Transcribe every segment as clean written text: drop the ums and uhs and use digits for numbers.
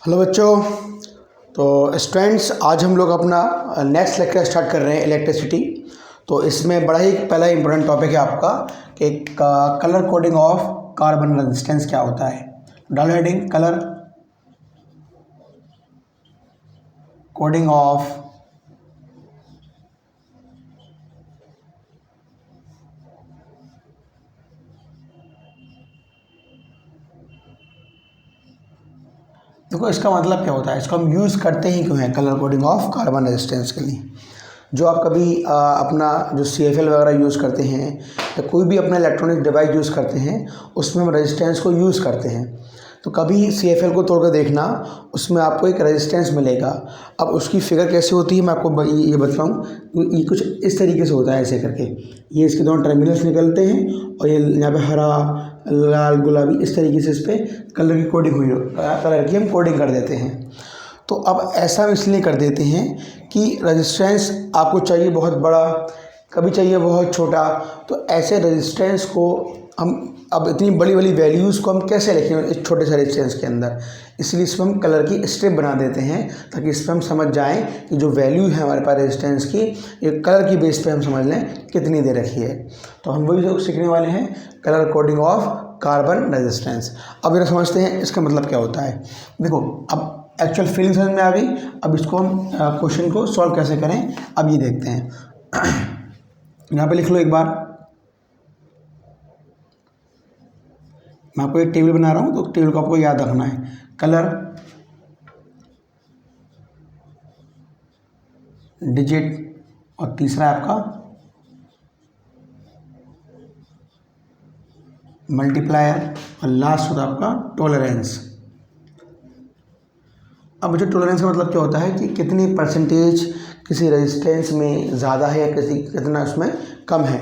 Hello बच्चों। तो students, आज हम लोग अपना नेक्स्ट लेक्चर स्टार्ट कर रहे हैं इलेक्ट्रिसिटी। तो इसमें बड़ा ही पहला इंपॉर्टेंट टॉपिक है आपका कि colour coding of carbon resistance क्या होता है। डालो हेडिंग कलर कोडिंग ऑफ देखो इसका मतलब क्या होता है, इसको हम यूज़ करते ही क्यों हैं colour coding of carbon resistance के लिए। जो आप कभी अपना जो CFL वगैरह यूज़ करते हैं या कोई भी अपना इलेक्ट्रॉनिक डिवाइस यूज़ करते हैं उसमें हम रेजिस्टेंस को यूज़ करते हैं। तो कभी CFL को तोड़ कर देखना, उसमें आपको एक रेजिस्टेंस मिलेगा। अब उसकी फिगर कैसे होती है मैं आपको ये बताऊँ। ये कुछ इस तरीके से होता है, ऐसे करके ये इसके दोनों टर्मिनल्स निकलते हैं और ये यहाँ पे हरा लाल गुलाबी इस तरीके से इस पर कलर की कोडिंग हुई, कलर की हम कोडिंग कर देते हैं। तो अब ऐसा हम इसलिए कर देते हैं कि रेजिस्टेंस आपको चाहिए बहुत बड़ा, कभी चाहिए बहुत छोटा। तो ऐसे रेजिस्टेंस को हम अब इतनी बड़ी बड़ी वैल्यूज़ को हम कैसे लिखें इस छोटे से रेजिस्टेंस के अंदर, इसलिए इसमें हम कलर की स्ट्रिप बना देते हैं ताकि इस पर हम समझ जाएं कि जो वैल्यू है हमारे पास रेजिस्टेंस की, ये कलर की बेस पे हम समझ लें कितनी दे रखी है। तो हम वही जो सीखने वाले हैं, colour coding of carbon resistance. अब ये समझते हैं इसका मतलब क्या होता है। देखो अब एक्चुअल फीलिंग समझ में आ गई। अब इसको हम क्वेश्चन को सॉल्व कैसे करें अब ये देखते हैं। यहाँ पे लिख लो एक बार, मैं आपको एक टेबल बना रहा हूँ तो टेबल को आपको याद रखना है। कलर डिजिट और तीसरा है आपका मल्टीप्लायर और लास्ट होता है आपका टॉलरेंस। अब जो टॉलरेंस का मतलब क्या होता है कि कितनी परसेंटेज किसी रेजिस्टेंस में ज़्यादा है या कितना उसमें कम है।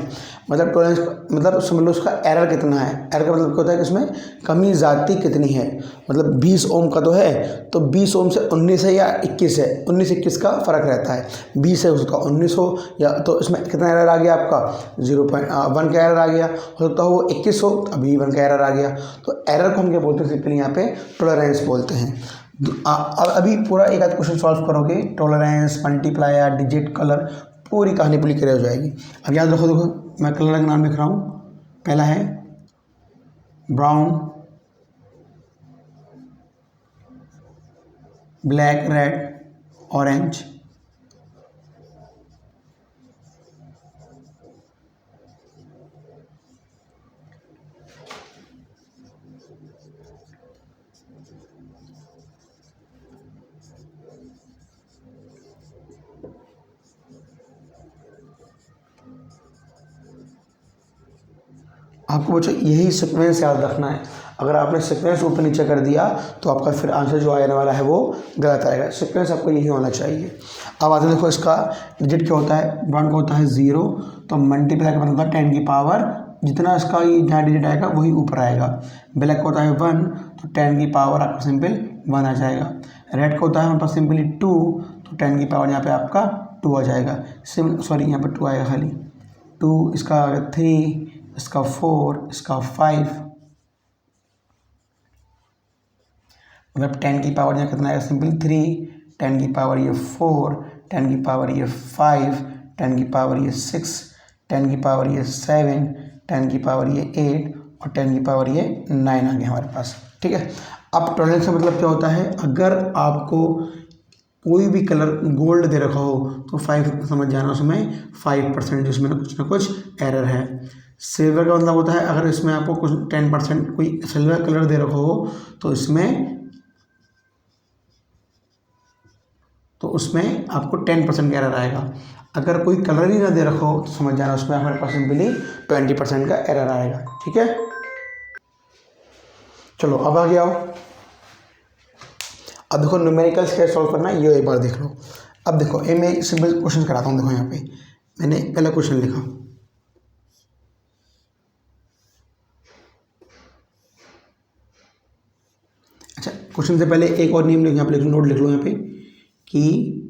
मतलब टॉलरेंस मतलब समझ लो उसका एरर कितना है। एरर का मतलब क्या होता है कि उसमें कमी ज़्यादती कितनी है। मतलब 20 ओम का तो है तो 20 ओम से 19 है या 21 है, 19-21 का फ़र्क रहता है। 20 है उसका 19 हो या तो इसमें कितना एरर आ गया आपका 0.1 का एरर आ गया। हो सकता हो वो 21 हो अभी 1 का एरर आ गया। तो एरर को हम क्या बोलते हैं सिंपली यहाँ पे टॉलरेंस बोलते हैं। अब अभी पूरा एक आध क्वेश्चन सॉल्व करोगे, टॉलरेंस मल्टीप्लायर डिजिट कलर पूरी कहानी पूरी क्लियर हो जाएगी। अब याद रखो, देखो मैं कलर का नाम लिख रहा हूँ। पहला है ब्राउन, ब्लैक, रेड, ऑरेंज। आपको बच्चों यही सीक्वेंस याद रखना है। अगर आपने सीक्वेंस ऊपर नीचे कर दिया तो आपका फिर आंसर जो आने वाला है वो गलत आएगा। सीक्वेंस आपको यही होना चाहिए। अब आते देखो इसका डिजिट क्या होता है। ब्राउन का होता है 0, तो मल्टीप्लाई का मतलब 10 की पावर जितना इसका ये जहाँ डिजिट आएगा वही ऊपर आएगा। ब्लैक का होता है 1, तो 10 की पावर आपका सिंपल 1 आ जाएगा। रेड का होता है हमारे पास सिंपली 2, तो 10 की पावर यहाँ पे आपका 2 आ जाएगा। सॉरी यहाँ पर 2 आएगा खाली। 2 इसका 3, इसका 4, इसका 5, मतलब 10 की पावर यहाँ कितना आएगा सिंपल 3, 10 की पावर ये 4, 10 की पावर ये 5, 10 की पावर ये 6, 10 की पावर ये 7, 10 की पावर ये 8 और 10 की पावर ये 9 आ गया हमारे पास। ठीक है। अब टॉलरेंस का मतलब क्या होता है, अगर आपको कोई भी कलर गोल्ड दे रखा हो तो 5 समझ जाना उसमें 5% उसमें ना कुछ एरर है। सिल्वर का मतलब होता है अगर इसमें आपको कुछ 10% कोई सिल्वर कलर दे रखा हो तो उसमें आपको 10% का एरर आएगा। अगर कोई कलर ही ना दे रखा हो तो समझ जाना उसमें हमारे पास सिंपली 20% का एरर आएगा। ठीक है, चलो अब आगे आओ। अब देखो न्यूमेरिकल्स कैसे सॉल्व करना है ये एक बार देख लो। अब देखो ये मैं सिंपल क्वेश्चन कराता हूँ। देखो यहाँ पे मैंने पहला क्वेश्चन लिखा। अच्छा, क्वेश्चन से पहले एक और नियम लिख, यहाँ पे लिख लो, नोट लिख लो यहाँ पे कि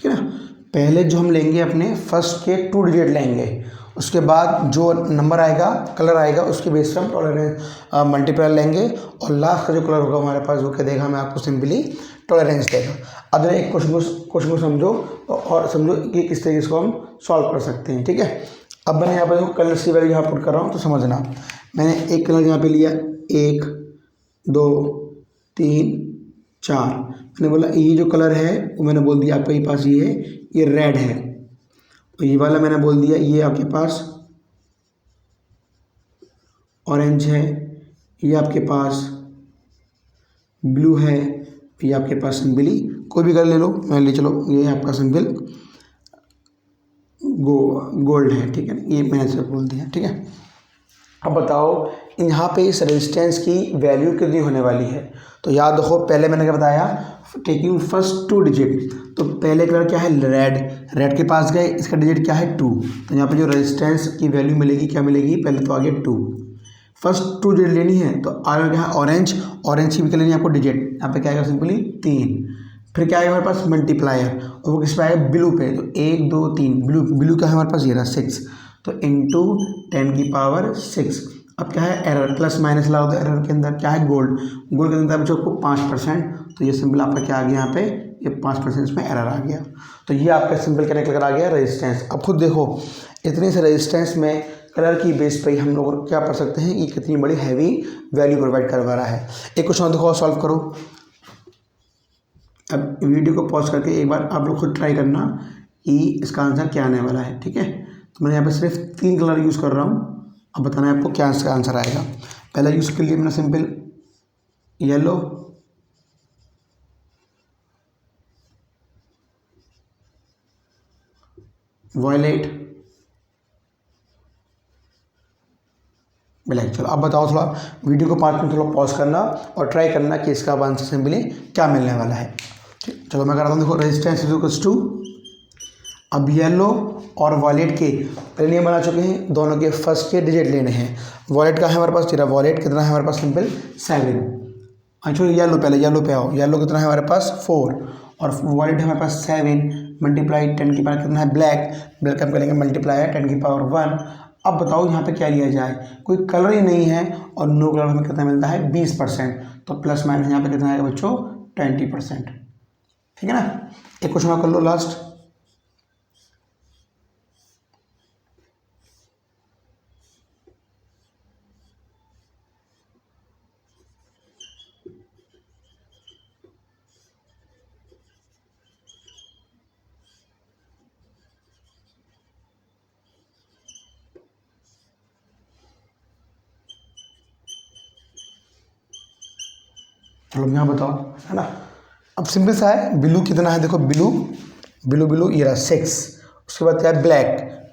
ठीक है ना। पहले जो हम लेंगे अपने फर्स्ट के 2 डिजिट लेंगे, उसके बाद जो नंबर आएगा, कलर आएगा, उसके बेस पर हम टॉलरेंस मल्टीप्लाई लेंगे, और लास्ट का जो कलर होगा हमारे पास वो क्या देगा, हमें आपको सिंपली टॉलरेंस देगा। अब एक क्वेश्चन को समझो और समझो कि किस तरीके से हम सॉल्व कर सकते हैं। ठीक है, अब मैंने यहाँ पर कलर की वैल्यू यहाँ पुट कर रहा हूँ, तो समझना। मैंने एक कलर यहाँ पे लिया, 1 2 3 4। मैंने बोला ये जो कलर है वो मैंने बोल दिया आपके पास ये रेड है, तो ये वाला मैंने बोल दिया ये आपके पास ऑरेंज है, ये आपके पास ब्लू है, ये आपके पास सिंपली कोई भी कलर ले लो, मैं ले चलो ये आपका सिंपल गोल्ड है। ठीक है, ये मैंने सिर्फ बोल दिया। ठीक है, अब बताओ यहाँ पे इस रेजिस्टेंस की वैल्यू कितनी होने वाली है। तो याद रखो, पहले मैंने क्या बताया, टेकिंग फर्स्ट 2 डिजिट। तो पहले कलर क्या है, रेड के पास गए, इसका डिजिट क्या है 2। तो यहाँ पे जो रेजिस्टेंस की वैल्यू मिलेगी क्या मिलेगी, पहले तो आगे 2, फर्स्ट 2 डिजिट लेनी है। तो आगे क्या है ऑरेंज की भी लेनी है आपको डिजिट, यहाँ पे क्या आएगा सिंपली 3। फिर क्या आएगा हमारे पास मल्टीप्लायर, और वो किस पे आएगा, ब्लू पे। तो 1 2 3 ब्लू क्या है हमारे पास, ये रहा 6, तो इंटू 10 की पावर 6। अब क्या है, एरर प्लस माइनस लगाओ, तो एरर के अंदर क्या है, गोल्ड के अंदर बच्चों को 5%। तो ये सिंपल आपका क्या आ गया, यहाँ पे ये 5% इसमें एरर आ गया। तो ये आपका सिंपल क्या निकल कर आ गया, रेजिस्टेंस। अब खुद देखो, इतने से रेजिस्टेंस में कलर की बेस पे हम लोग क्या पढ़ सकते हैं, ये कितनी बड़ी हैवी वैल्यू प्रोवाइड करवा रहा है। एक क्वेश्चन देखो, सॉल्व करो। अब वीडियो को पॉज करके एक बार आप लोग खुद ट्राई करना कि इसका आंसर क्या आने वाला है। ठीक है, तो मैं यहाँ पे सिर्फ 3 कलर यूज़ कर रहा हूँ, अब बताना है आपको क्या इसका आंसर आएगा। पहला यूज़ कर लिया मैंने सिंपल येलो, वॉयलेट, ब्लैक। चलो अब बताओ, थोड़ा वीडियो को 5 मिनट थोड़ा पॉज करना और ट्राई करना कि इसका आंसर सिंपली क्या मिलने वाला है। ठीक, चलो मैं कराता हूँ। देखो, रेजिस्टेंस इज टू, अब येलो और वॉलेट के पहले नियम बना चुके हैं, दोनों के फर्स्ट के डिजिट लेने हैं। वॉलेट का है हमारे पास, तेरा वॉलेट कितना है हमारे पास, सिंपल 7। अच्छा येलो, पहले येलो पे आओ, येलो कितना है हमारे पास 4, और वॉलेट है हमारे पास 7 मल्टीप्लाई 10 की पावर कितना है, ब्लैक हम करेंगे मल्टीप्लाई 10 की पावर 1। अब बताओ यहाँ पे क्या लिया जाए, कोई कलर ही नहीं है, और नो कलर हमें कितना मिलता है 20%। तो प्लस माइनस यहाँ पे कितना आएगा बच्चों, 20%। ठीक है ना। एक क्वेश्चन कर लो लास्ट। चलो यहाँ बताओ, है ना। अब सिंपल सा है, ब्लू कितना है, देखो ब्लू ये रहा 6, उसके बाद क्या है ब्लैक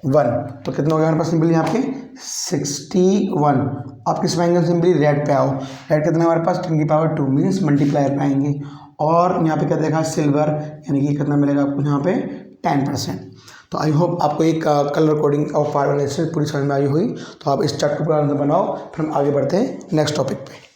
1, तो कितना हो गया हमारे पास सिंपली यहाँ पे 61। आप किस पाएंगे, सिंपली रेड पे आओ, रेड कितना है हमारे पास 10 की पावर 2 मीन्स मल्टीप्लायर पे आएंगे। और यहाँ पे क्या देखा, सिल्वर, यानी कि कितना मिलेगा आपको यहाँ पे 10%। तो आई होप आपको एक कलर कोडिंग और पावर एनालिसिस पूरी समझ में आई हुई। तो आप इस चैप्टर को आंसर बनाओ, फिर हम आगे बढ़ते हैं नेक्स्ट टॉपिक पे।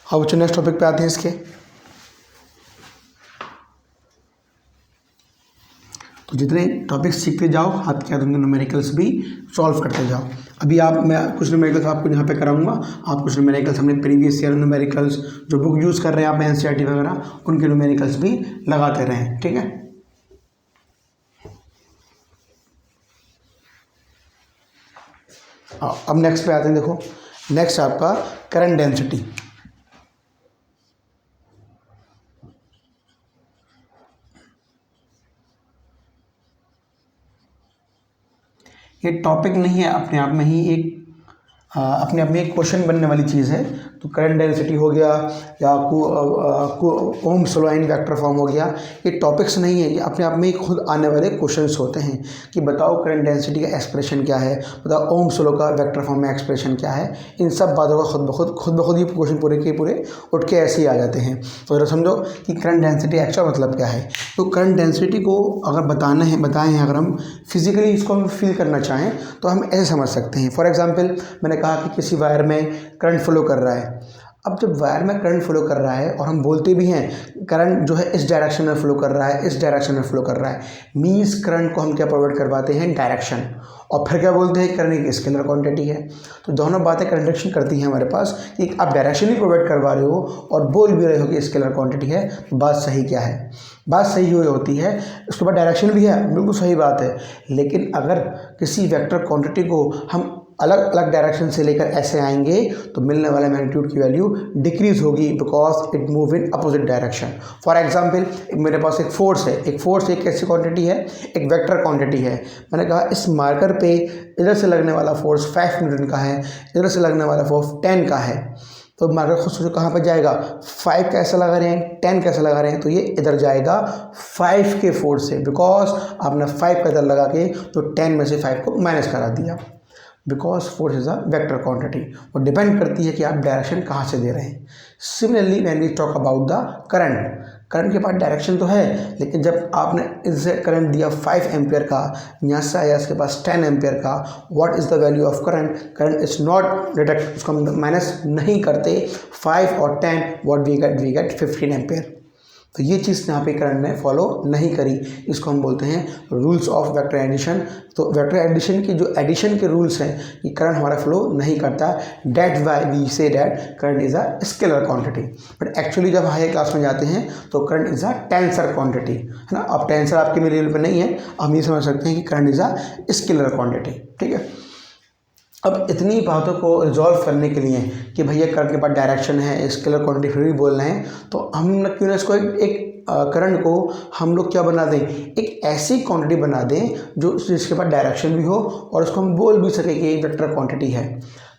अब बच्चों नेक्स्ट टॉपिक पे आते हैं इसके। तो जितने टॉपिक सीखते जाओ, हाथ के हाथ उनके न्यूमेरिकल्स भी सॉल्व करते जाओ। अभी मैं कुछ न्यूमेरिकल्स आपको यहाँ पे कराऊंगा, आप कुछ न्यूमेरिकल्स हमने प्रीवियस ईयर न्यूमेरिकल्स जो बुक यूज़ कर रहे हैं आप एनसीईआरटी वगैरह, उनके न्यूमेरिकल्स भी लगाते रहें। ठीक है, अब नेक्स्ट पे आते हैं। देखो नेक्स्ट आपका करंट डेंसिटी। ये टॉपिक नहीं है, अपने आप में ही एक क्वेश्चन बनने वाली चीज़ है। तो करंट डेंसिटी हो गया या ohms law in vector form हो गया, ये टॉपिक्स नहीं है, ये अपने आप में खुद आने वाले क्वेश्चंस होते हैं कि बताओ करंट डेंसिटी का एक्सप्रेशन क्या है, बताओ ओम्स लॉ का वेक्टर फॉर्म में एक्सप्रेशन क्या है। इन सब बातों का खुद ब खुद ये क्वेश्चन पूरे के पूरे उठ के ऐसे ही आ जाते हैं। तो जरा समझो कि करंट डेंसिटी एक्चुअल मतलब क्या है। तो करंट डेंसिटी को अगर बताएं हैं, अगर हम फिजिकली इसको हम फील करना चाहें तो हम ऐसे समझ सकते हैं। फॉर एग्जांपल मैंने कहा कि किसी वायर में करंट फ्लो कर रहा है। अब जब वायर में करंट फ्लो कर रहा है और हम बोलते भी हैं करंट जो है इस डायरेक्शन में फ्लो कर रहा है, इस डायरेक्शन में फ्लो कर रहा है, मीन्स करंट को हम क्या प्रोवाइड करवाते हैं, डायरेक्शन। और फिर क्या बोलते हैं, करंट एक स्केलर क्वांटिटी है। तो दोनों बातें कंट्रडिक्शन करती हैं हमारे पास कि आप डायरेक्शन भी प्रोवाइड करवा रहे हो और बोल भी रहे हो कि स्केलर क्वांटिटी है। तो बात सही क्या है, बात सही हुई होती है, उसके बाद डायरेक्शन भी है, बिल्कुल सही बात है। लेकिन अगर किसी वेक्टर क्वांटिटी को हम अलग अलग डायरेक्शन से लेकर ऐसे आएंगे तो मिलने वाले मैग्नीट्यूड की वैल्यू डिक्रीज होगी, because it move in opposite direction. For example मेरे पास एक फोर्स है, एक कैसी क्वांटिटी है, एक वेक्टर क्वांटिटी है। मैंने कहा इस मार्कर पे इधर से लगने वाला फोर्स 5 न्यूटन का है, इधर से लगने वाला फोर्स 10 का है। तो मार्कर खुद सोचो कहाँ पर जाएगा, 5 कैसे लगा रहे हैं, 10 कैसे लगा रहे हैं, तो ये इधर जाएगा 5 के फोर्स से, बिकॉज आपने 5 का इधर लगा के तो 10 में से 5 को माइनस करा दिया, because force is a vector quantity. वो डिपेंड करती है कि आप डायरेक्शन कहाँ से दे रहे हैं। Similarly when we talk about the current के पास डायरेक्शन तो है, लेकिन जब आपने इससे करंट दिया 5 एम्पियर का, यहाँ से आया इसके पास 10 एम्पियर का, what is the value of current is not detect, उसको हम माइनस नहीं करते। 5 और 10 व्हाट वी गेट 15 एम्पियर। तो ये चीज़ यहाँ पे करंट ने फॉलो नहीं करी, इसको हम बोलते हैं रूल्स ऑफ वेक्टर एडिशन। तो वेक्टर एडिशन की जो एडिशन के रूल्स हैं कि करंट हमारा फ्लो नहीं करता, that why we say that current is a scalar quantity. But actually जब हायर क्लास में जाते हैं तो current is a tensor quantity, है ना। अब टेंसर आपके मेरे लेवल पर नहीं है, हम ये समझ सकते हैं कि current is a scalar quantity, ठीक है। अब इतनी बातों को रिजॉल्व करने के लिए कि भैया करंट के पास डायरेक्शन है, स्केलर क्वांटिटी फिर भी बोल रहे हैं, तो हम क्यों ना इसको एक करंट को हम लोग क्या बना दें, एक ऐसी क्वांटिटी बना दें जो जिसके पास डायरेक्शन भी हो और उसको हम बोल भी सके कि ये वेक्टर क्वांटिटी है।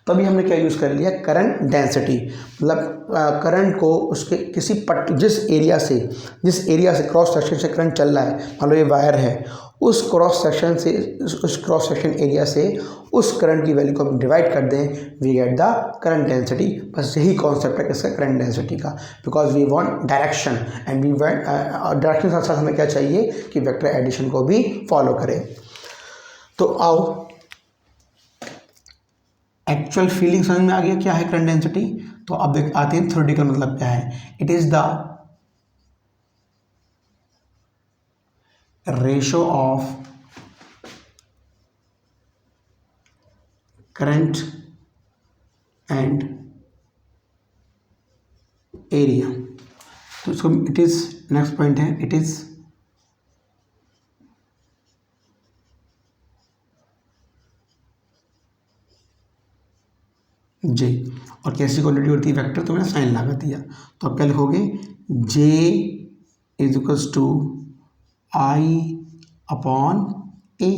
तभी हमने क्या यूज़ कर लिया, करंट डेंसिटी। मतलब करंट को उसके किसी जिस एरिया से क्रॉस सेक्शन से करंट चल रहा है, मान लो ये वायर है, उस क्रॉस सेक्शन एरिया से उस करंट की वैल्यू को हम डिवाइड कर दें, we get the current density. बस यही कॉन्सेप्ट है किसका, करंट डेंसिटी का। Because we want direction and we want direction साथ साथ हमें क्या चाहिए कि वेक्टर एडिशन को भी फॉलो करें। तो आओ एक्चुअल फीलिंग समझ में आ गया क्या है करंट डेंसिटी। तो अब आते हैं थ्योरेटिकल मतलब क्या है। It is the ratio of current and area. तो इसको इट इज नेक्स्ट पॉइंट है, इट इज जे। और कैसी क्वांटिटी होती है वेक्टर, तो मैंने साइन लगा दिया। तो अब क्या लिखोगे, J is equals to I upon A.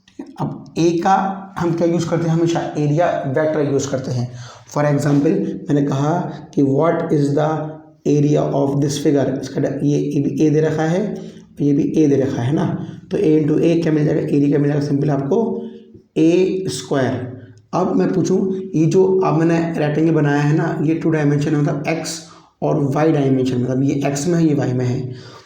ठीक है, अब ए का हम क्या यूज़ करते हैं, हमेशा एरिया वेक्टर यूज़ करते हैं। फॉर एग्जांपल मैंने कहा कि what is the area of this figure, इसका ये ए दे रखा है, ये भी ए दे रखा है ना। तो ए इंटू ए क्या मिल जाएगा, एरिया क्या मिल जाएगा, सिंपल आपको ए स्क्वायर। अब मैं पूछूं, ये जो अब मैंने रेक्टेंगल बनाया है ना, ये 2 डायमेंशन मतलब एक्स और वाई डायमेंशन, मतलब ये एक्स में है ये वाई में है।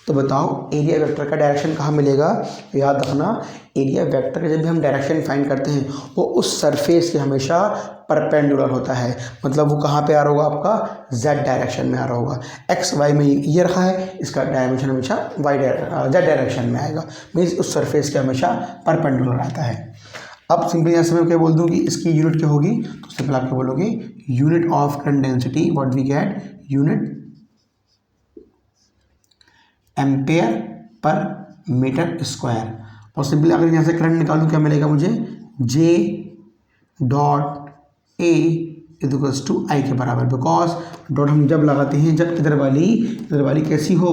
तो बताओ एरिया वेक्टर का डायरेक्शन कहाँ मिलेगा। तो याद रखना, एरिया वेक्टर का जब भी हम डायरेक्शन फाइंड करते हैं वो उस सरफेस के हमेशा परपेंडिकुलर होता है। मतलब वो कहाँ पे आ रहा होगा, आपका जेड डायरेक्शन में आ रहा होगा। एक्स वाई में ये रखा है, इसका डायमेंशन हमेशा जेड डायरेक्शन में आएगा, मीन्स उस सरफेस के हमेशा परपेंडिकुलर आता है। अब सिंपल यहाँ से मैं क्या बोल दूँ कि इसकी यूनिट क्या होगी, तो सिंपल आप क्या बोलोगे, unit of current density what we get, unit ampere per metre square. और सिंपली अगर यहाँ से करंट निकालूँ क्या मिलेगा मुझे, J dot A equals to I के बराबर। बिकॉज डॉट हम जब लगाते हैं जब इधर वाली कैसी हो,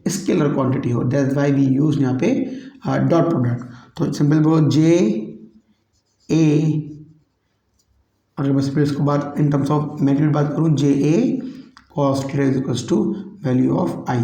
स्केलर क्वांटिटी हो, दैट्स व्हाई वी यूज यहाँ पे डॉट प्रोडक्ट। तो सिंपल बोलो जे ए अगर मैं फिर इसको बात इन टर्म्स ऑफ मैग्नीट्यूड बात करूँ, J A cos theta is equals to value of I.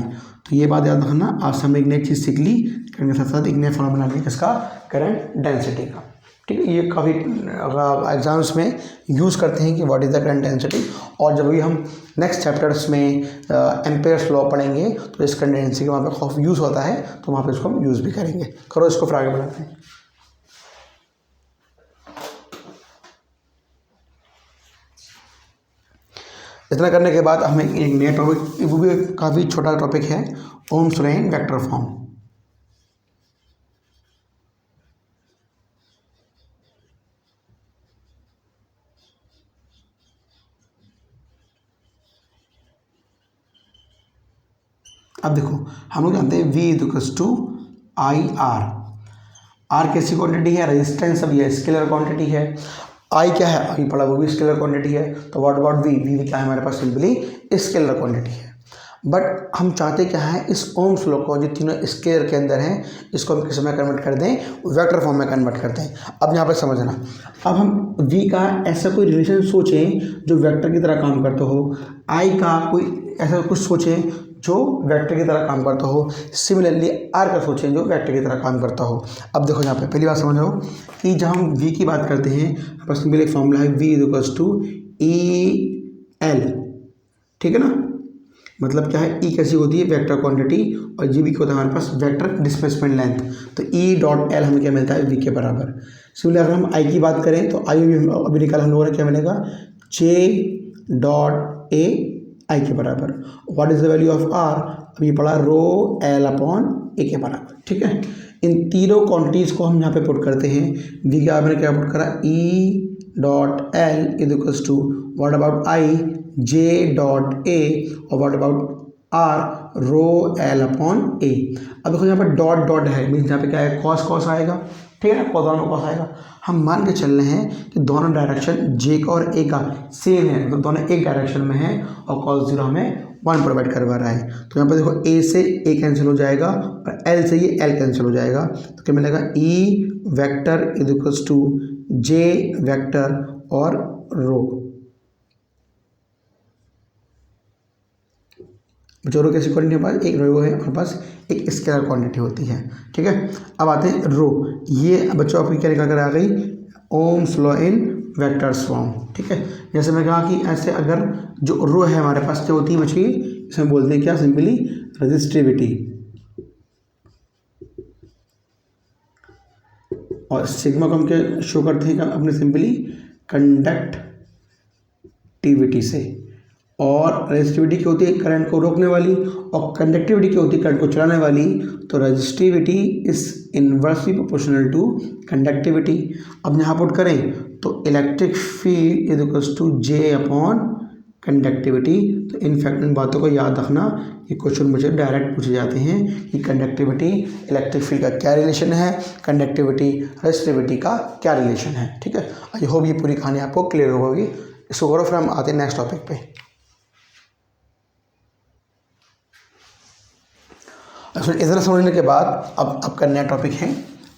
तो ये बात याद रखना। आज से हमने एक नई चीज़ सीख ली, करने के साथ साथ एक नया फॉर्मूला बना लिया किसका, करंट डेंसिटी का। ठीक है, ये काफ़ी एग्जाम्स में यूज़ करते हैं कि what is the current density. और जब भी हम नेक्स्ट चैप्टर्स में एम्पेयर्स लॉ पढ़ेंगे तो इस करंट डेंसिटी का वहाँ पे खौफ यूज़ होता है, तो वहाँ पे इसको हम यूज़ भी करेंगे। करो इसको फिर आगे बढ़ाते हैं। इतना करने के बाद हमें एक नया टॉपिक, वो भी काफ़ी छोटा टॉपिक है, Ohm's law in vector form. अब देखो, हम लोग जानते हैं V equals to I R. R कैसी क्वांटिटी है, रेजिस्टेंस। अब ये स्केलर क्वांटिटी है। आई क्या है, अभी पढ़ा, वो भी स्केलर क्वांटिटी है। तो व्हाट अबाउट वी, वी क्या है हमारे पास, सिंपली स्केलर क्वांटिटी है। बट हम चाहते क्या है, इस ओम्स लॉ को जो तीनों स्केलर के अंदर हैं, इसको हम किस में कन्वर्ट कर दें, वेक्टर फॉर्म में कन्वर्ट करते हैं। अब यहाँ पर समझना, अब हम v का ऐसा कोई रिलेशन सोचें जो वेक्टर की तरह काम करता हो, i का कोई ऐसा कुछ सोचें जो वेक्टर की तरह काम करता हो, सिमिलरली r का सोचें जो वेक्टर की तरह काम करता हो। अब देखो यहाँ पे पहली बात समझो कि जब हम v की बात करते हैं, बस सिंपल एक फॉर्मूला है, v equals to E L. ठीक है ना, मतलब क्या है, ई कैसी होती है, वेक्टर क्वांटिटी, और जी भी क्या होता है हमारे पास, वेक्टर डिस्प्लेसमेंट लेंथ। तो ई डॉट एल हमें क्या मिलता है, वी के बराबर। सिमिलर अगर हम आई की बात करें तो आई भी अभी निकाला हम लोगों ने, क्या मिलेगा, जे डॉट ए आई के बराबर। What is the value of R, अभी पढ़ा, रो एल अपॉन ए के बराबर। ठीक है, इन तीनों क्वांटिटीज़ को हम यहाँ पे पुट करते हैं। वी के आपने क्या पुट करा, E dot L is equals to what about I, J dot A, और what about R, rho L upon A. अब देखो यहाँ पर डॉट डॉट है, मीन्स यहाँ पे क्या है, कॉस कॉस आएगा। ठीक है ना, दोनों कॉस आएगा। हम मान के चल रहे हैं कि दोनों डायरेक्शन जे का और ए का सेम है, तो दोनों एक डायरेक्शन में है, और कॉस जीरो हमें 1 प्रोवाइड करवा रहा है। तो यहाँ पर देखो, ए से ए कैंसिल हो जाएगा और एल से ये एल कैंसिल हो जाएगा। तो क्या मिलेगा, E vector is equals to J vector और रो। जो रो कैसी क्वांटिटी हमारे पास, एक रो है हमारे पास, एक स्केलर क्वांटिटी होती है। ठीक है, अब आते हैं रो। ये बच्चों आपकी क्या निकल कर आ गई, ओम्स लॉ इन वेक्टर्स फॉर्म। ठीक है, जैसे मैं कहा कि ऐसे अगर जो रो है हमारे पास क्या होती है बच्ची, इसमें बोलते हैं क्या, सिंपली रजिस्टिविटी, और सिग्मा को हम क्या शो करते हैं अपने, सिंपली कंडक्टिविटी से। और रेजिस्टिविटी क्या होती है, करंट को रोकने वाली, और कंडक्टिविटी क्या होती है, करंट को चलाने वाली। तो resistivity is inversely proportional to conductivity. अब यहाँ पुट करें तो electric field is equals to J upon conductivity. तो इनफैक्ट इन बातों को याद रखना, ये क्वेश्चन मुझे डायरेक्ट पूछे जाते हैं कि कंडक्टिविटी इलेक्ट्रिक फील्ड का क्या रिलेशन है, कंडक्टिविटी रेजिस्टिविटी का क्या रिलेशन है। ठीक है, आई होप ये पूरी कहानी आपको क्लियर होगी। इसको करो, फिर हम आते हैं नेक्स्ट टॉपिक पे। फिर इतना समझने के बाद अब आपका नया टॉपिक है,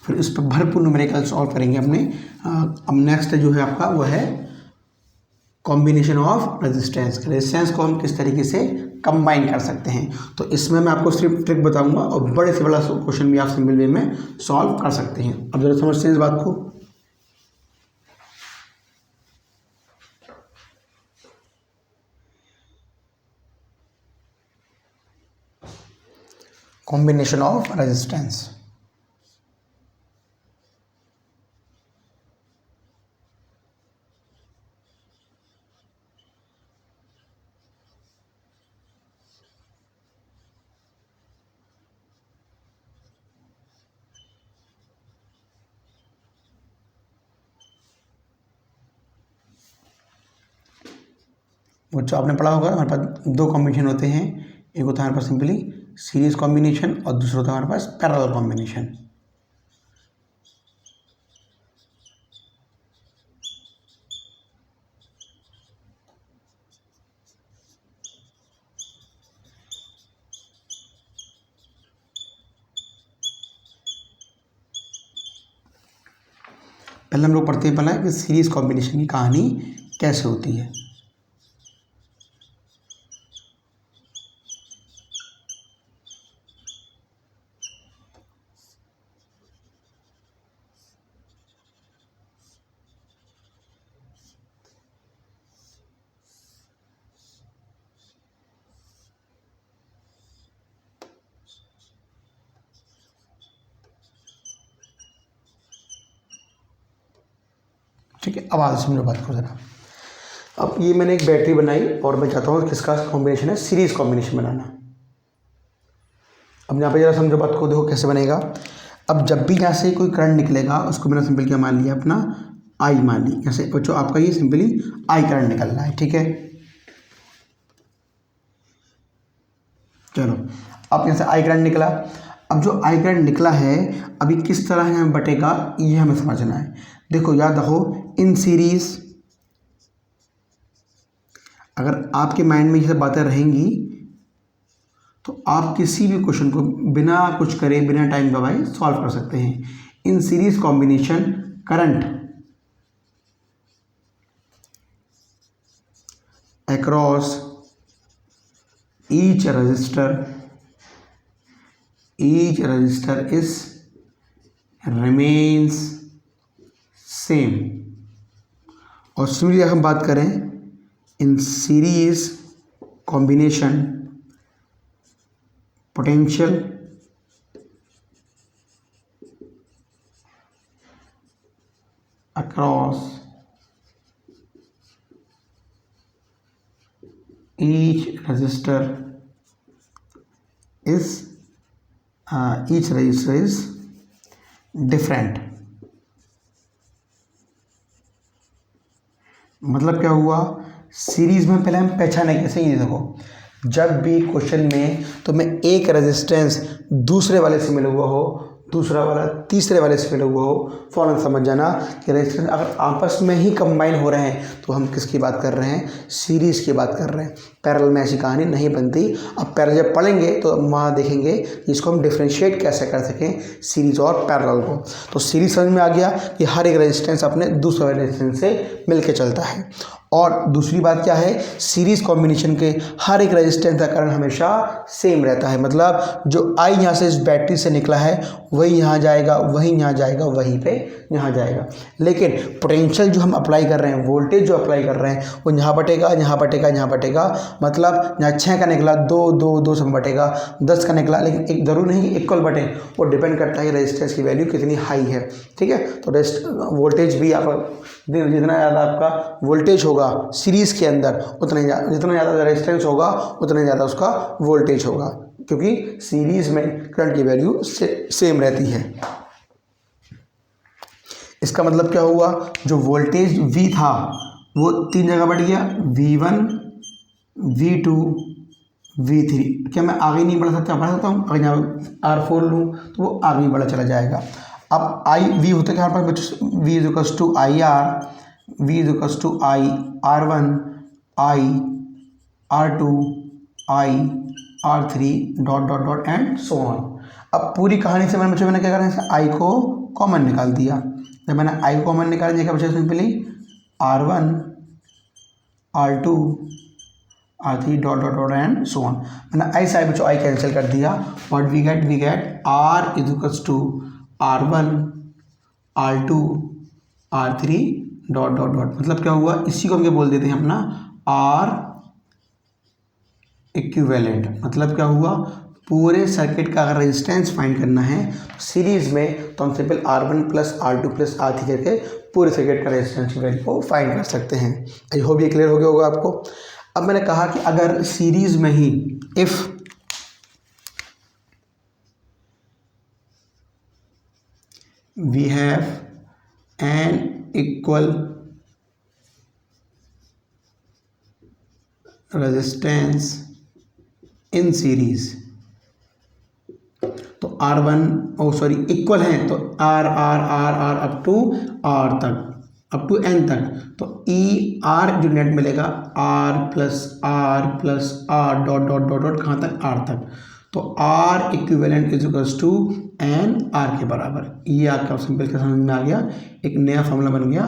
फिर इस पर भरपूर न्यूमेरिकल सॉल्व करेंगे अपने। अब नेक्स्ट जो है आपका वो है कॉम्बिनेशन ऑफ रेजिस्टेंस। रेजिस्टेंस को हम किस तरीके से कंबाइन कर सकते हैं, तो इसमें मैं आपको सिर्फ ट्रिक बताऊंगा, और बड़े से बड़ा क्वेश्चन भी आप सिंपल वे में सॉल्व कर सकते हैं। अब जरा समझते हैं इस बात को। कॉम्बिनेशन ऑफ रेजिस्टेंस, बच्चों आपने पढ़ा होगा हमारे पास दो कॉम्बिनेशन होते हैं, एक होता है हमारे पास सिंपली सीरीज कॉम्बिनेशन, और दूसरा होता है हमारे पास पैरेलल कॉम्बिनेशन। पहले हम लोग पढ़ते हैं पहला कि सीरीज कॉम्बिनेशन की कहानी कैसे होती है। ठीक है, अब आज समझो बात को ज़रा। अब ये मैंने एक बैटरी बनाई और मैं चाहता हूँ किसका कॉम्बिनेशन है, सीरीज़ कॉम्बिनेशन बनाना। अब यहाँ पे जरा समझो बात को, देखो कैसे बनेगा। अब जब भी यहाँ से कोई करंट निकलेगा उसको मैंने सिंपल क्या मान लिया, अपना आई मान ली। जैसे बच्चों आपका ये सिंपली आई करंट निकल रहा है, ठीक है। चलो, अब यहाँ से आई करंट निकला। अब जो आई करंट निकला है अभी किस तरह हमें बटेगा ये हमें समझना है। देखो याद रखो, इन सीरीज़, अगर आपके माइंड में ये सब बातें रहेंगी तो आप किसी भी क्वेश्चन को बिना कुछ करे, बिना टाइम गवाए सॉल्व कर सकते हैं। In series combination current across each resistor is remains same. और सिमिलरली हम बात करें in series combination potential across each resistor is different। मतलब क्या हुआ, सीरीज में पहले हम पहचाने कैसे, ये देखो जब भी क्वेश्चन में तो मैं एक रेजिस्टेंस दूसरे वाले से मिला हुआ हो, दूसरा वाला तीसरे वाले से मिला हुआ हो, फ़ौरन समझ जाना कि रेजिस्टेंस अगर आपस में ही कंबाइन हो रहे हैं तो हम किसकी बात कर रहे हैं, सीरीज़ की बात कर रहे हैं। पैरेलल में ऐसी कहानी नहीं बनती। अब पैरेलल जब पढ़ेंगे तो वहाँ देखेंगे कि इसको हम डिफ्रेंशिएट कैसे कर सकें सीरीज़ और पैरेलल को। तो सीरीज़ समझ में आ गया कि हर एक रेजिस्टेंस अपने दूसरे रेजिस्टेंस से मिलकर चलता है। और दूसरी बात क्या है, सीरीज़ कॉम्बिनेशन के हर एक रेजिस्टेंस का करंट हमेशा सेम रहता है। मतलब जो आई यहाँ से इस बैटरी से निकला है वही यहाँ जाएगा, वही यहाँ जाएगा, वहीं पे यहाँ जाएगा। लेकिन पोटेंशियल जो हम अप्लाई कर रहे हैं, वोल्टेज जो अप्लाई कर रहे हैं वो यहाँ बटेगा, यहाँ बटेगा, यहाँ बटेगा। मतलब यहाँ 6 का निकला 2 से बटेगा, 10 का निकला, लेकिन एक जरूर नहीं कि इक्वल बटे, वो डिपेंड करता है रेजिस्टेंस की वैल्यू कितनी हाई है। ठीक है, तो वोल्टेज भी आप जितना ज़्यादा आपका वोल्टेज होगा सीरीज़ के अंदर जितना ज़्यादा रेजिस्टेंस होगा उतना ज़्यादा उसका वोल्टेज होगा, क्योंकि सीरीज़ में करंट की वैल्यू सेम रहती है। इसका मतलब क्या हुआ, जो वोल्टेज V था वो 3 जगह बढ़ गया, V1 V2 V3। क्या मैं आगे नहीं बढ़ सकता हूँ? अगर यहाँ R4 लूँ तो वो आगे बढ़ा चला जाएगा। अब V होता है हमारे पास V equals to IR, V equals to IR1 I R2 I R3 dot and so on. अब पूरी कहानी से मैंने क्या करना है, I को कॉमन निकाल दिया। जब मैंने I कॉमन निकाल दिया क्या बचा, simply R1 R2 R3 dot and so on. मैंने I से बच्चों I कैंसिल कर दिया। What we get R equals to R1 R2 R3 dot. मतलब क्या हुआ, इसी को हम क्या बोल देते हैं अपना R इक्विवेलेंट। मतलब क्या हुआ, पूरे सर्किट का अगर रेजिस्टेंस फाइंड करना है सीरीज़ में तो हम simple R1 plus R2 plus R3 करके पूरे सर्किट का रेजिस्टेंस की वैल्यू को फाइंड कर सकते हैं। आई होप ये क्लियर हो गया होगा आपको। अब मैंने कहा कि अगर सीरीज़ में ही if we have an equal resistance in series, तो R1 इक्वल है तो R अप टू R तक, अप टू N तक, तो ER जो नेट मिलेगा R प्लस R डॉट कहाँ तक, R तक। तो R equivalent is equals to n R के बराबर। ये आपका सिंपल का समझ में आ गया, एक नया फॉर्मूला बन गया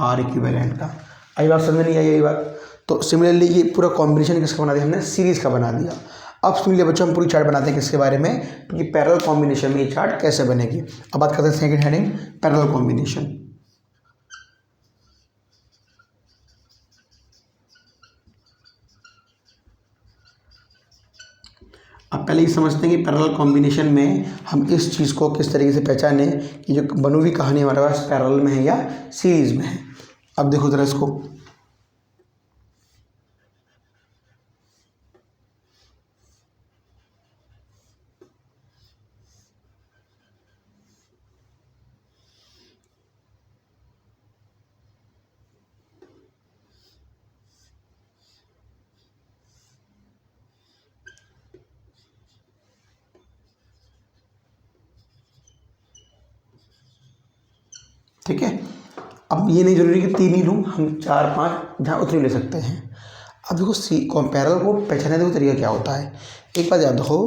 R इक्विवेलेंट का। आई बात समझ नहीं आई यही बात। तो सिमिलरली ये पूरा कॉम्बिनेशन किसका बना दिया हमने, सीरीज़ का बना दिया। अब सिमिलरली बच्चों हम पूरी चार्ट बनाते हैं किसके बारे में, कि पैरेलल कॉम्बिनेशन में ये चार्ट कैसे बनेगी। अब बात करते हैं सेकंड हेडिंग, पैरेलल कॉम्बिनेशन। अब पहले ये समझते हैं कि पैरेलल कॉम्बिनेशन में हम इस चीज़ को किस तरीके से पहचाने कि जो बनी हुई कहानी हमारे पास पैरेलल में है या सीरीज़ में है। अब देखो ज़रा इसको, ठीक है। अब ये नहीं जरूरी कि 3 ही लूँ, हम 4 5 जहाँ उतनी ले सकते हैं। अब देखो पैरेलल को पहचानने का तरीका क्या होता है, एक बात याद रखो,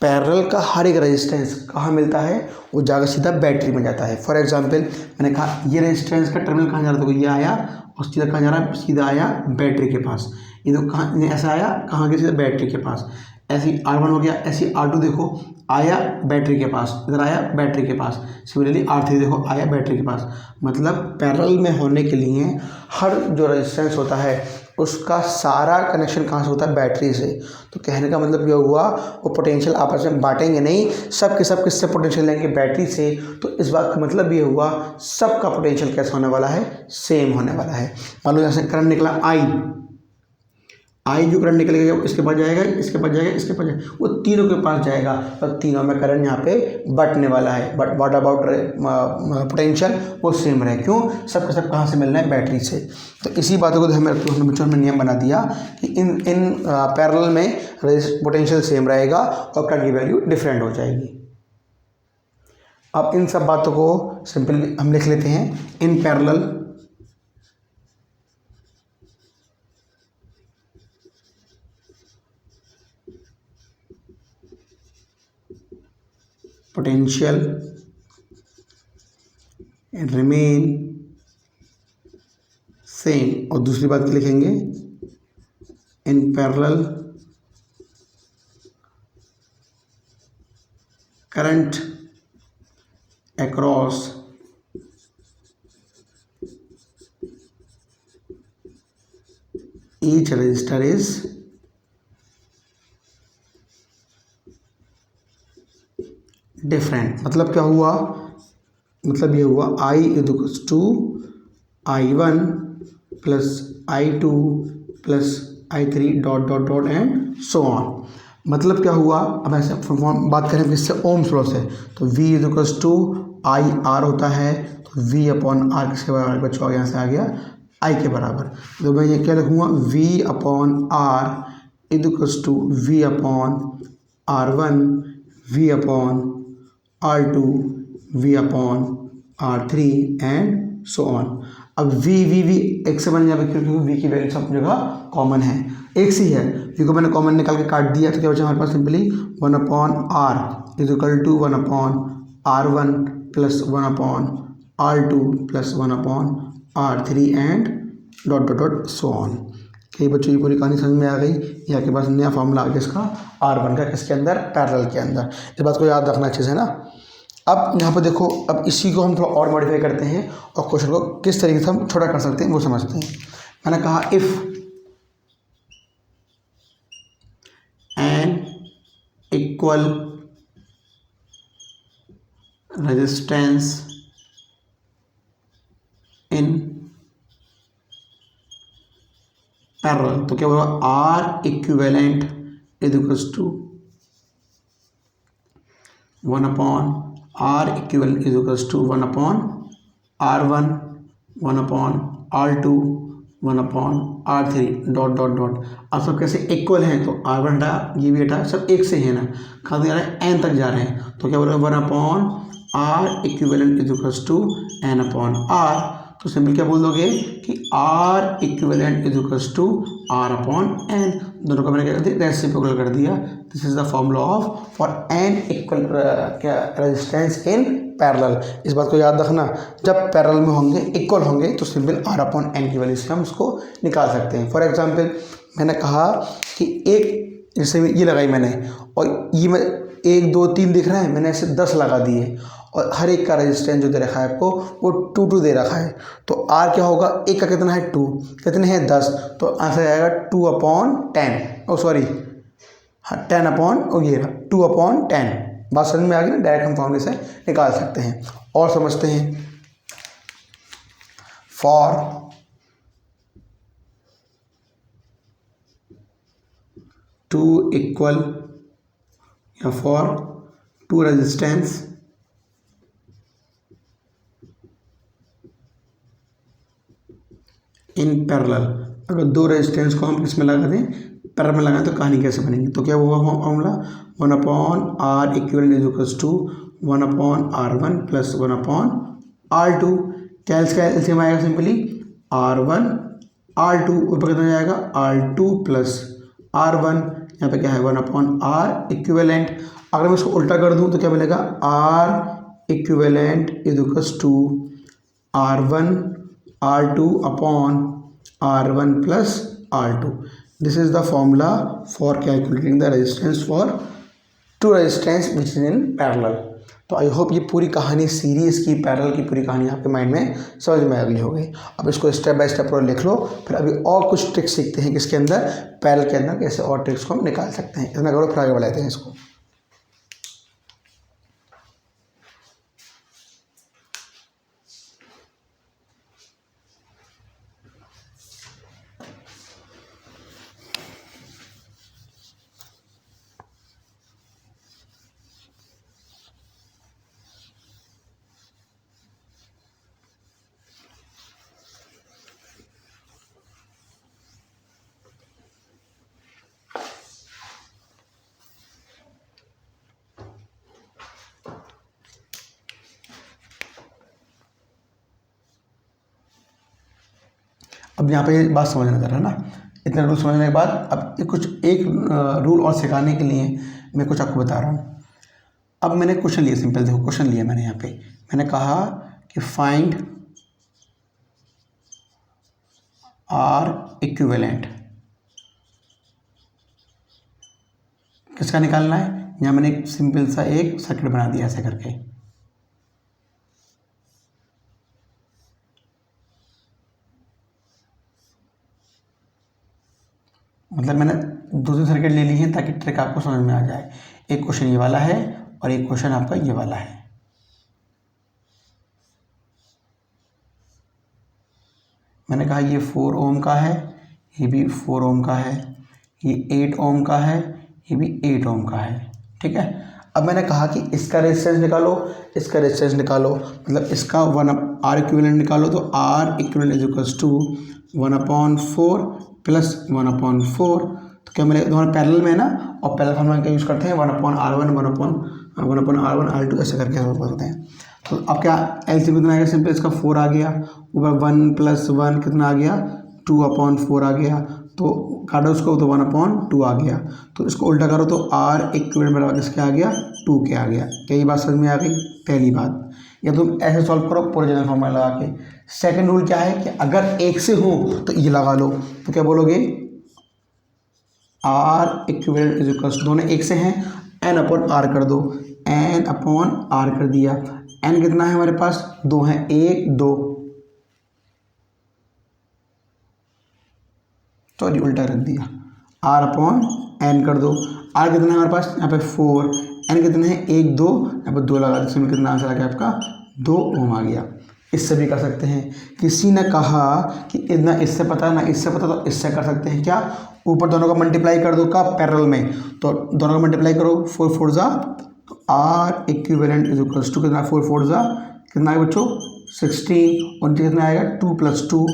पैरेलल का हर एक रेजिस्टेंस कहाँ मिलता है, वो जाकर सीधा बैटरी में जाता है। फॉर एग्जांपल मैंने कहा ये रेजिस्टेंस का टर्मिनल कहाँ जा रहा था, ये आया और सीधा कहाँ जा रहा है, सीधा आया बैटरी के पास। ये तो कहाँ ऐसा आया, कहाँ के, सीधा बैटरी के पास। ऐसे ही R1 हो गया, ऐसे ही R2 देखो आया बैटरी के पास, इधर आया बैटरी के पास। सिमिलरली R3 देखो आया बैटरी के पास। मतलब पैरेलल में होने के लिए हर जो रेजिस्टेंस होता है उसका सारा कनेक्शन कहाँ से होता है, बैटरी से। तो कहने का मतलब ये हुआ, वो पोटेंशियल आपस में बांटेंगे नहीं, सब के सब किससे पोटेंशियल लेंगे, बैटरी से। तो इस बात का मतलब ये हुआ सबका पोटेंशियल कैसा होने वाला है, सेम होने वाला है। मान लो यहाँ से करंट निकला आई जो करंट निकलेगा इसके पास जाएगा, इसके पास जाएगा, इसके पास जाएगा, वो तीनों के पास जाएगा। तो तीनों में करंट यहाँ पे बटने वाला है। बट व्हाट अबाउट पोटेंशियल, वो सेम रहे। क्यों, सब का सब कहाँ से मिलना है, बैटरी से। तो इसी बातों को ध्यान में रखते हुए हमने बच्चों में नियम बना दिया कि इन पैरेलल में पोटेंशियल सेम रहेगा और करंट की वैल्यू डिफरेंट हो जाएगी। अब इन सब बातों को सिंपल हम लिख लेते हैं, in parallel potential remain same। और दूसरी बात क्या लिखेंगे, in parallel current across each resistor is different. मतलब क्या हुआ, मतलब ये हुआ I equals to I1 plus I2 plus I3 dot dot dot and so on. मतलब क्या हुआ, अब ऐसे बात करें किससे, ओम्स लॉ से, तो V इक्वल्स टू IR होता है, तो V अपॉन R किसके बराबर बच्चों, यहाँ से आ गया I के बराबर। तो मैं ये क्या लिखूँगा, V upon R equals to V upon R1 V upon R2 V upon R3 and so on. अब V एक से बन जाएगा क्योंकि V की वैल्यू सब जगह कॉमन है, एक सी है। V को मैंने कॉमन निकाल के काट दिया, तो क्या बचा हमारे पास, simply 1 upon R is equal to 1 upon R1 plus 1 upon R2 plus 1 upon R3 and dot dot dot so on. कई बच्चों की पूरी कहानी समझ में आ गई। यहाँ के पास नया फॉर्मूला आ गया इसका R1 का, किसके अंदर, पैरेलल के अंदर। इस बात को याद रखना अच्छे से ना। अब यहाँ पर देखो, अब इसी को हम थोड़ा और मॉडिफाई करते हैं और क्वेश्चन को किस तरीके से हम छोटा कर सकते हैं वो समझते हैं। मैंने कहा if n equal resistance in parallel, तो क्या होगा, R equivalent is equals to 1 upon R equivalent is equals to 1 upon R1 1 upon R2 1 upon R3 dot dot dot. अब सब कैसे इक्वल हैं, तो R1 हटा, ये भी हटा, सब एक से है ना, कहाँ जा रहे हैं, n तक जा रहे हैं। तो क्या बोल रहे हैं, 1 upon R equivalent is equals to n upon R। तो सिंपल क्या बोल दोगे कि R equivalent is equals to R upon n, दोनों को मैंने क्या कर दिया, रेसिप्रोकल कर दिया। This is the formula of for n equal क्या रेजिस्टेंस इन पैरेलल। इस बात को याद रखना, जब पैरेलल में होंगे, इक्वल होंगे, तो सिंपल R अपॉन एन की वैल्यू से हम उसको निकाल सकते हैं। फॉर एग्जाम्पल मैंने कहा कि एक, जैसे ये लगाई मैंने, और ये मैं 1 2 3 दिख रहा है, मैंने ऐसे 10 लगा दिए, और हर एक का रेजिस्टेंस जो दे रखा है आपको वो 2 दे रखा है। तो R क्या होगा, एक का कितना है 2, कितने हैं 10, तो आंसर आएगा 2 अपॉन 10, ओ सॉरी हाँ 10 अपॉन, ओ ये 2 अपॉन 10। बात समझ में आ गई ना, डायरेक्ट हम फॉर्मूले से निकाल सकते हैं। और समझते हैं, फॉर टू इक्वल या for two resistance in parallel, अगर दो रेजिस्टेंस को हम किस में लगा दें, पैरेलल में लगाएं, तो कहानी कैसे बनेगी। तो क्या होगा formula, 1 upon R equal is equals to 1 upon R1 plus 1 upon R2। क्या इसका एलसीएम आएगा, सिंपली R1 R2, ऊपर कितना जाएगा R2 प्लस R1, यहाँ पे क्या है 1 अपॉन R इक्विवेलेंट। अगर मैं इसको उल्टा कर दूँ तो क्या मिलेगा, R equivalent is equals to R1 R2 upon R1 plus R2. This is the formula for calculating the resistance for two resistance which is in parallel. तो आई होप ये पूरी कहानी, सीरीज़ की पैरेलल की पूरी कहानी आपके माइंड में समझ में आ गई होगी। अब इसको स्टेप बाय स्टेप और लिख लो, फिर अभी और कुछ ट्रिक्स सीखते हैं कि इसके अंदर, पैरेलल के अंदर कैसे और ट्रिक्स को हम निकाल सकते हैं। इतना करो, फिर आगे बढ़ाते हैं इसको। अब यहाँ पे बात समझना जरा ना, इतने रूल समझने के बाद अब एक रूल और सिखाने के लिए मैं कुछ आपको बता रहा हूँ। अब मैंने क्वेश्चन लिया, सिंपल देखो क्वेश्चन लिया मैंने, यहाँ पे मैंने कहा कि फाइंड R इक्विवेलेंट, किसका निकालना है। यहाँ मैंने एक सिंपल सा एक सर्किट बना दिया ऐसे करके, मतलब मैंने 2-3 सर्किट ले ली हैं ताकि ट्रिक आपको समझ में आ जाए। एक क्वेश्चन ये वाला है और एक क्वेश्चन आपका ये वाला है। मैंने कहा ये 4 ओम का है, ये भी 4 ओम का है, ये 8 ओम का है, ये भी 8 ओम का है, ठीक है। अब मैंने कहा कि इसका रेजिस्टेंस निकालो, इसका रेजिस्टेंस निकालो, मतलब इसका R इक्विवेलेंट निकालो। तो R equivalent is equals to 1/4 plus 1/4। तो क्या मिलेगा, दोनों पैरेलल में है ना, और पैरेलल हम क्या यूज़ करते हैं 1/R1 1/R1 R2 ऐसे करके हम करते हैं। तो अब क्या एलसीएम कितना आएगा, सिंपल इसका 4 आ गया, ऊपर 1 + 1 कितना आ गया 2/4 आ गया, तो काटो उसको तो 1/2 आ गया। तो इसको उल्टा करो तो R इक्विवेलेंट बराबर किसके आ गया 2 के आ गया। क्या ये बात समझ में आ गई, पहली बात। या तुम ऐसे सॉल्व करो पूरे जनरल फॉर्मूला लगा के। सेकंड रूल क्या है कि अगर एक से हो तो ये लगा लो, तो क्या बोलोगे R इक्विवेलेंट इज इक्वल्स, दोनों एक से हैं, N/R कर दो, N/R कर दिया। N कितना है हमारे पास, 2 है, 1 2, सॉरी उल्टा रख दिया, R/N कर दो। R कितना है हमारे पास यहाँ पे 4, N कितना है 1 2, यहाँ पे 2 लगा दो, इसमें कितना आंसर आ गया आपका 2 ओम आ गया। इससे भी कर सकते हैं। किसी ने कहा कि ना इससे पता ना इससे पता, तो इससे कर सकते हैं क्या, ऊपर दोनों का मल्टीप्लाई कर दो, का पैरेलल में, तो दोनों का मल्टीप्लाई करो, 4 4 जा, तो R equivalent is equals to कितना, 4 4 जा कितना है बच्चों 16, और कितना आएगा 2 + 2,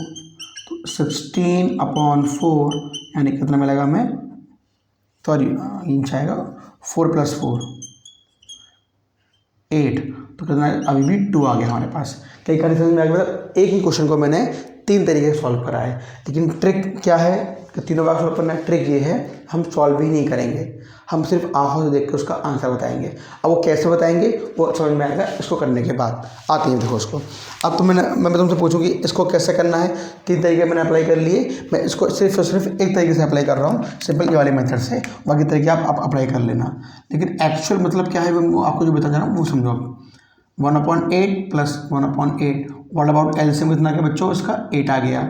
तो 16/4 यानी कितना मिलेगा हमें, सॉरी इंच आएगा 4 + 4 8, तो कितना अभी भी 2 आ गया हमारे पास। कई कहानी समझ में आ गया, मतलब एक ही क्वेश्चन को मैंने 3 तरीके से सॉल्व करा है। लेकिन ट्रिक क्या है कि तीनों बार सॉल्व करना है। ट्रिक ये है हम सॉल्व ही नहीं करेंगे, हम सिर्फ आंखों से देख के उसका आंसर बताएंगे। अब वो कैसे बताएंगे वो समझ में आएगा इसको करने के बाद। आती है देखो उसको। अब तो मैं तुमसे पूछूँ कि इसको कैसे करना है। 3 तरीके मैंने अप्लाई कर लिए, मैं इसको सिर्फ और सिर्फ एक तरीके से अप्लाई कर रहा हूँ, सिंपल ये वाले मेथड से। बाकी तरीके आप अप्लाई कर लेना। लेकिन एक्चुअल मतलब क्या है वो आपको जो बता जा रहा हूँ वो समझो। 1/8 प्लस 1/8 व्हाट अबाउट एलसीएम कितना क्या बच्चों इसका 8 आ गया।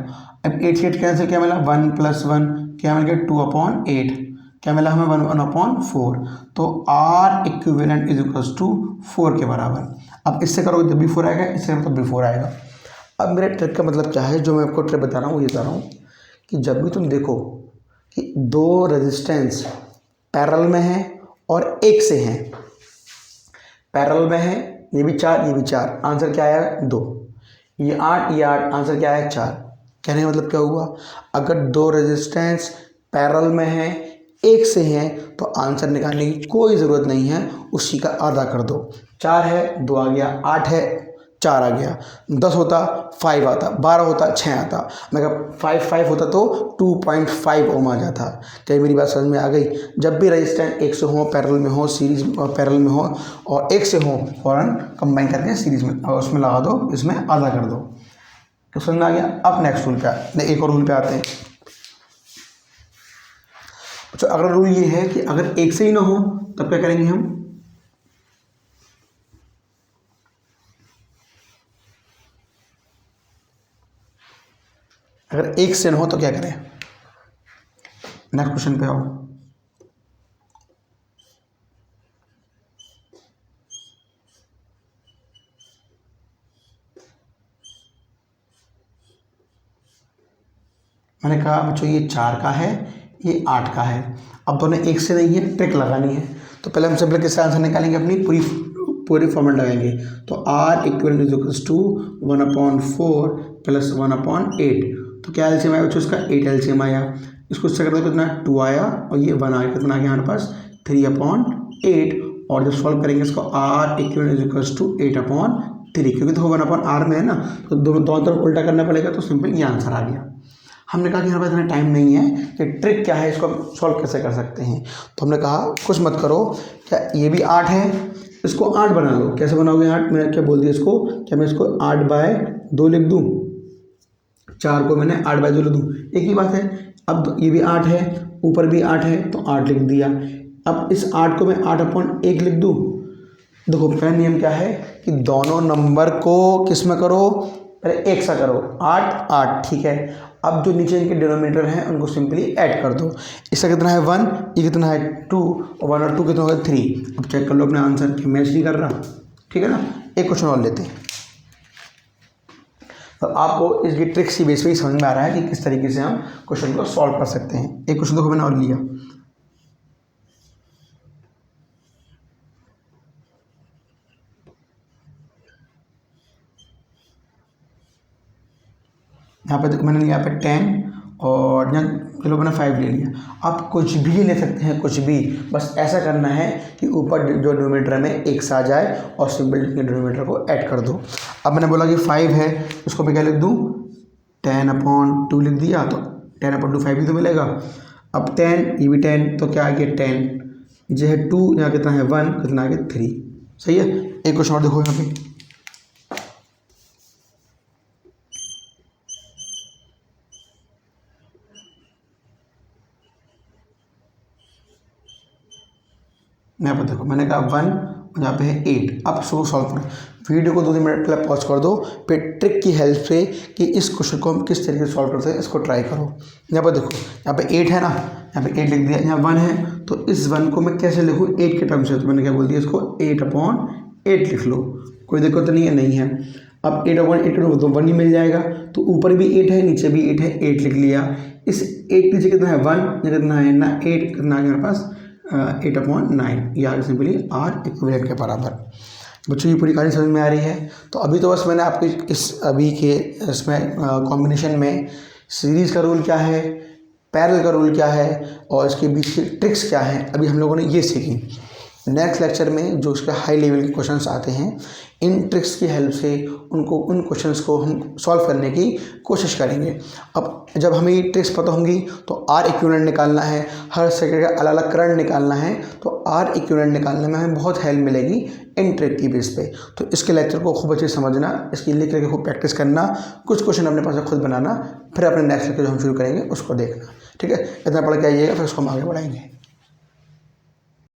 अब 8 से 8 कैंसिल, क्या मिला 1 + 1 क्या मिल गया 2/8 क्या मिला हमें 1/4। तो R equivalent is equals to 4 के बराबर। अब इससे करोगे तब भी 4 आएगा, इससे करोगे तब भी 4 आएगा। अब मेरे ट्रिक का मतलब क्या है, जो मैं आपको ट्रिक बता रहा हूँ वो ये बता रहा हूँ कि जब भी तुम देखो कि 2 रेजिस्टेंस पैरेलल में हैं और एक से हैं, पैरेलल में है, ये भी 4 ये भी 4, आंसर क्या आया 2। ये 8 ये 8, आंसर क्या आया 4। कहने का मतलब क्या हुआ, अगर 2 रेजिस्टेंस पैरेलल में हैं एक से हैं तो आंसर निकालने की कोई ज़रूरत नहीं है, उसी का आधा कर दो। 4 है 2 आ गया, 8 है 4 आ गया, 10 होता 5 आता, 12 होता 6 आता, मगर 5 होता तो 2.5 ओम आ जाता। क्या मेरी बात समझ में आ गई। जब भी रेजिस्टेंस एक से हो, पैरेलल में हो, सीरीज पैरेलल में हो और एक से हो, फौरन कंबाइन करके सीरीज में उसमें लगा दो, इसमें आधा कर दो। तो समझ में आ गया। अब नेक्स्ट रूल पे एक और रूल पे आते हैं। तो अगला रूल ये है कि अगर एक से ही ना हो तब क्या करेंगे हम, अगर एक से ना हो तो क्या करें। नेक्स्ट क्वेश्चन पे आओ। मैंने कहा बच्चों ये 4 का है, ये 8 का है। अब दोनों एक से नहीं है, ट्रिक लगानी है। तो पहले हम सिंपल किसका आंसर निकालेंगे, अपनी पूरी फॉर्मेट लगाएंगे। तो R equal is equals to 1/4 plus 1/8। तो क्या एलसीएम आया बच्चों इसका 8 एलसीएम आया। इसको इससे करते कितना 2 आया और ये 1 आया, कितना आ गया हमारे पास 3/8। और जब सॉल्व करेंगे इसको R equal is equals to 8/3, क्योंकि तो 1/R में है ना, तो दोनों तरफ उल्टा करना पड़ेगा। तो सिंपल ये आंसर आ गया। हमने कहा कि हमारे पास इतना टाइम नहीं है कि ट्रिक क्या है, इसको हम सॉल्व कैसे कर सकते हैं। तो हमने कहा कुछ मत करो, क्या ये भी 8 है, इसको 8 बना लो। कैसे बनाओगे 8, मैंने क्या बोल दिया इसको, क्या मैं इसको 8/2 लिख दूँ, 4 को मैंने 8/2 लिख दूँ, एक ही बात है। अब ये भी 8 है, ऊपर भी 8 है तो 8 लिख दिया। अब इस 8 को मैं 8/1 लिख दूँ। देखो पहला नियम क्या है कि दोनों नंबर को किस में करो, पहले एक सा करो, 8 8 ठीक है। अब जो नीचे इनके डिनोमिनेटर हैं उनको सिंपली ऐड कर दो। इसका कितना है 1, ये कितना है 2, और 1 और 2 कितना होगा 3। अब चेक कर लो अपने आंसर की, मैच नहीं कर रहा, ठीक है ना। एक क्वेश्चन और लेते हैं। तो आपको इसकी ट्रिक्स की बेस पे ही समझ में आ रहा है कि किस तरीके से हम क्वेश्चन को सॉल्व कर सकते हैं। एक क्वेश्चन देखो मैंने और लिया, यहाँ पे देखो मैंने लिया पे 10 और यहाँ चलो मैंने 5 ले लिया। आप कुछ भी ले सकते हैं, कुछ भी, बस ऐसा करना है कि ऊपर जो डिनोमिनेटर में एक सा आ जाए और सिंपल के डिनोमिनेटर को ऐड कर दो। अब मैंने बोला कि 5 है, उसको मैं क्या लिख दूँ 10/2 लिख दिया, तो 10/2 5 ही तो मिलेगा। अब 10 ये भी 10, तो क्या आ गया 10, ये है 2, यहाँ कितना है 1, कितना आ गया 3। सही है। एक क्वेश्चन और देखो यहाँ पे, यहाँ पर देखो मैंने कहा 1 और यहाँ पे है 8। अब इसको सॉल्व करो। वीडियो को 2-3 मिनट पहले पॉज कर दो, फिर ट्रिक की हेल्प से कि इस क्वेश्चन को हम किस तरीके से सॉल्व करते हैं इसको ट्राई करो। यहाँ पर देखो यहाँ पे 8 है ना, यहाँ पे 8 लिख दिया, यहाँ 1 है, तो इस 1 को मैं कैसे लिखूँ 8 के टर्म से। तो मैंने क्या बोल दिया इसको 8/8 लिख लो, कोई दिक्कत नहीं है, नहीं है। अब 8/8 तो 1 ही मिल जाएगा, तो ऊपर भी 8 है नीचे भी 8 है, 8 लिख लिया। इस 8 नीचे कितना है 1, ये कितना है ना 8, कितना आ गया मेरे पास 8/9, ये आगे सिंपली R इक्विवेलेंट के बराबर। बच्चों ये पूरी कहानी समझ में आ रही है। तो अभी तो बस मैंने आपको इस अभी के इसमें कॉम्बिनेशन में सीरीज़ का रूल क्या है, पैरेलल का रूल क्या है और इसके बीच की ट्रिक्स क्या हैं, अभी हम लोगों ने ये सीखी। नेक्स्ट लेक्चर में जो उसके हाई लेवल के क्वेश्चंस आते हैं, इन ट्रिक्स की हेल्प से उन क्वेश्चंस को हम सॉल्व करने की कोशिश करेंगे। अब जब हमें ये ट्रिक्स पता होंगी तो आर इक्विवेलेंट निकालना है, हर सेकंड का अलग अलग करंट निकालना है, तो आर इक्विवेलेंट निकालने में हमें बहुत हेल्प मिलेगी इन ट्रिक की बेस पे। तो इसके लेक्चर को खूब अच्छे से समझना, इसकी लिख करके खूब प्रैक्टिस करना, कुछ क्वेश्चन अपने पास से खुद बनाना, फिर अपने नेक्स्ट लेक्चर जो हम शुरू करेंगे उसको देखना। ठीक है, इतना पढ़ के आइएगा, फिर उसको हम आगे बढ़ाएंगे।